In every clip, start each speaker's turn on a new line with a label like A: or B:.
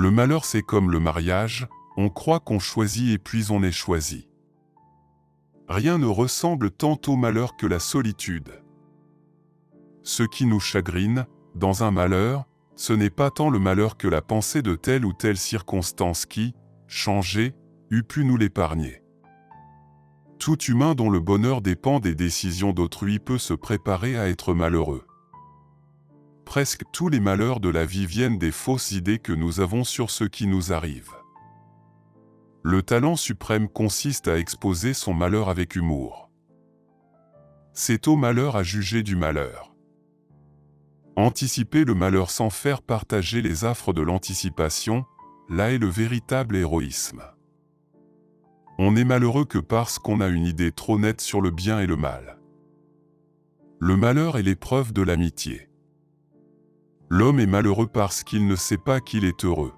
A: Le malheur, c'est comme le mariage, on croit qu'on choisit et puis on est choisi. Rien ne ressemble tant au malheur que la solitude. Ce qui nous chagrine, dans un malheur, ce n'est pas tant le malheur que la pensée de telle ou telle circonstance qui, changée, eût pu nous l'épargner. Tout humain dont le bonheur dépend des décisions d'autrui peut se préparer à être malheureux. Presque tous les malheurs de la vie viennent des fausses idées que nous avons sur ce qui nous arrive. Le talent suprême consiste à exposer son malheur avec humour. C'est au malheur à juger du malheur. Anticiper le malheur sans faire partager les affres de l'anticipation, là est le véritable héroïsme. On n'est malheureux que parce qu'on a une idée trop nette sur le bien et le mal. Le malheur est l'épreuve de l'amitié. L'homme est malheureux parce qu'il ne sait pas qu'il est heureux.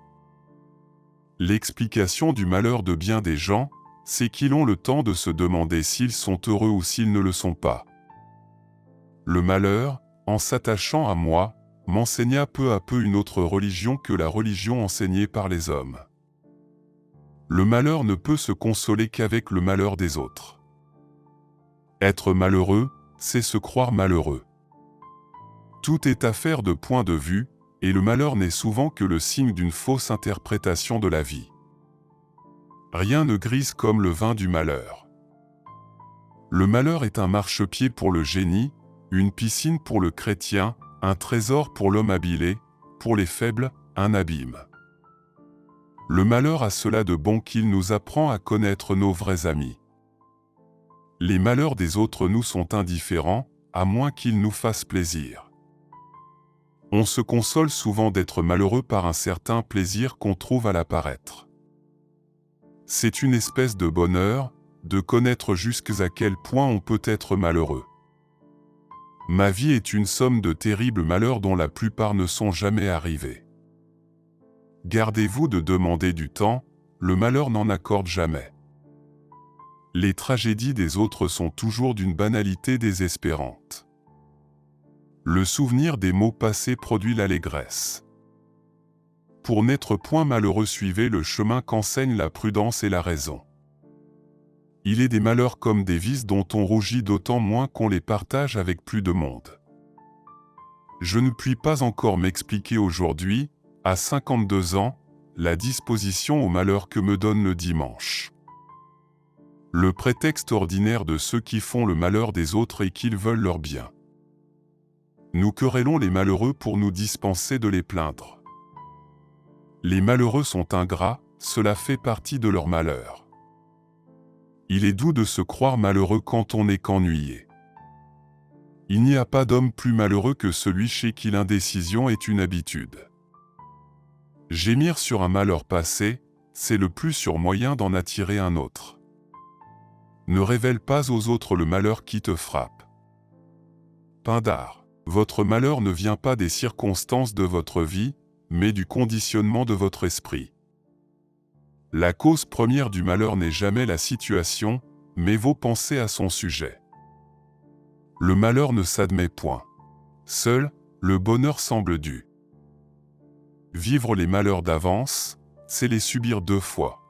A: L'explication du malheur de bien des gens, c'est qu'ils ont le temps de se demander s'ils sont heureux ou s'ils ne le sont pas. Le malheur, en s'attachant à moi, m'enseigna peu à peu une autre religion que la religion enseignée par les hommes. Le malheur ne peut se consoler qu'avec le malheur des autres. Être malheureux, c'est se croire malheureux. Tout est affaire de point de vue, et le malheur n'est souvent que le signe d'une fausse interprétation de la vie. Rien ne grise comme le vin du malheur. Le malheur est un marchepied pour le génie, une piscine pour le chrétien, un trésor pour l'homme habilé, pour les faibles, un abîme. Le malheur a cela de bon qu'il nous apprend à connaître nos vrais amis. Les malheurs des autres nous sont indifférents, à moins qu'ils nous fassent plaisir. On se console souvent d'être malheureux par un certain plaisir qu'on trouve à l'apparaître. C'est une espèce de bonheur, de connaître jusqu'à quel point on peut être malheureux. Ma vie est une somme de terribles malheurs dont la plupart ne sont jamais arrivés. Gardez-vous de demander du temps, le malheur n'en accorde jamais. Les tragédies des autres sont toujours d'une banalité désespérante. Le souvenir des maux passés produit l'allégresse. Pour n'être point malheureux, suivez le chemin qu'enseignent la prudence et la raison. Il est des malheurs comme des vices dont on rougit d'autant moins qu'on les partage avec plus de monde. Je ne puis pas encore m'expliquer aujourd'hui, à 52 ans, la disposition au malheur que me donne le dimanche. Le prétexte ordinaire de ceux qui font le malheur des autres est qu'ils veulent leur bien. Nous querellons les malheureux pour nous dispenser de les plaindre. Les malheureux sont ingrats, cela fait partie de leur malheur. Il est doux de se croire malheureux quand on n'est qu'ennuyé. Il n'y a pas d'homme plus malheureux que celui chez qui l'indécision est une habitude. Gémir sur un malheur passé, c'est le plus sûr moyen d'en attirer un autre. Ne révèle pas aux autres le malheur qui te frappe. Pindare. Votre malheur ne vient pas des circonstances de votre vie, mais du conditionnement de votre esprit. La cause première du malheur n'est jamais la situation, mais vos pensées à son sujet. Le malheur ne s'admet point. Seul, le bonheur semble dû. Vivre les malheurs d'avance, c'est les subir deux fois.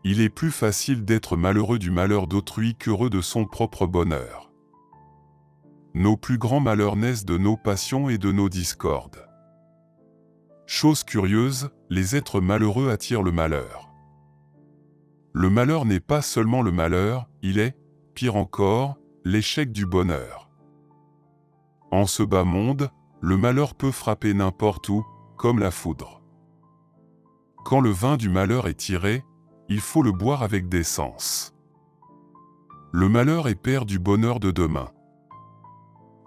A: Il est plus facile d'être malheureux du malheur d'autrui qu'heureux de son propre bonheur. Nos plus grands malheurs naissent de nos passions et de nos discordes. Chose curieuse, les êtres malheureux attirent le malheur. Le malheur n'est pas seulement le malheur, il est, pire encore, l'échec du bonheur. En ce bas monde, le malheur peut frapper n'importe où, comme la foudre. Quand le vin du malheur est tiré, il faut le boire avec décence. Le malheur est père du bonheur de demain.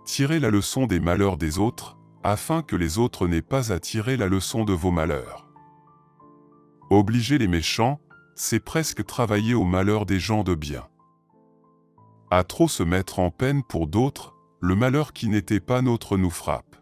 A: Tirez la leçon des malheurs des autres, afin que les autres n'aient pas à tirer la leçon de vos malheurs. Obliger les méchants, c'est presque travailler au malheur des gens de bien. À trop se mettre en peine pour d'autres, le malheur qui n'était pas nôtre nous frappe.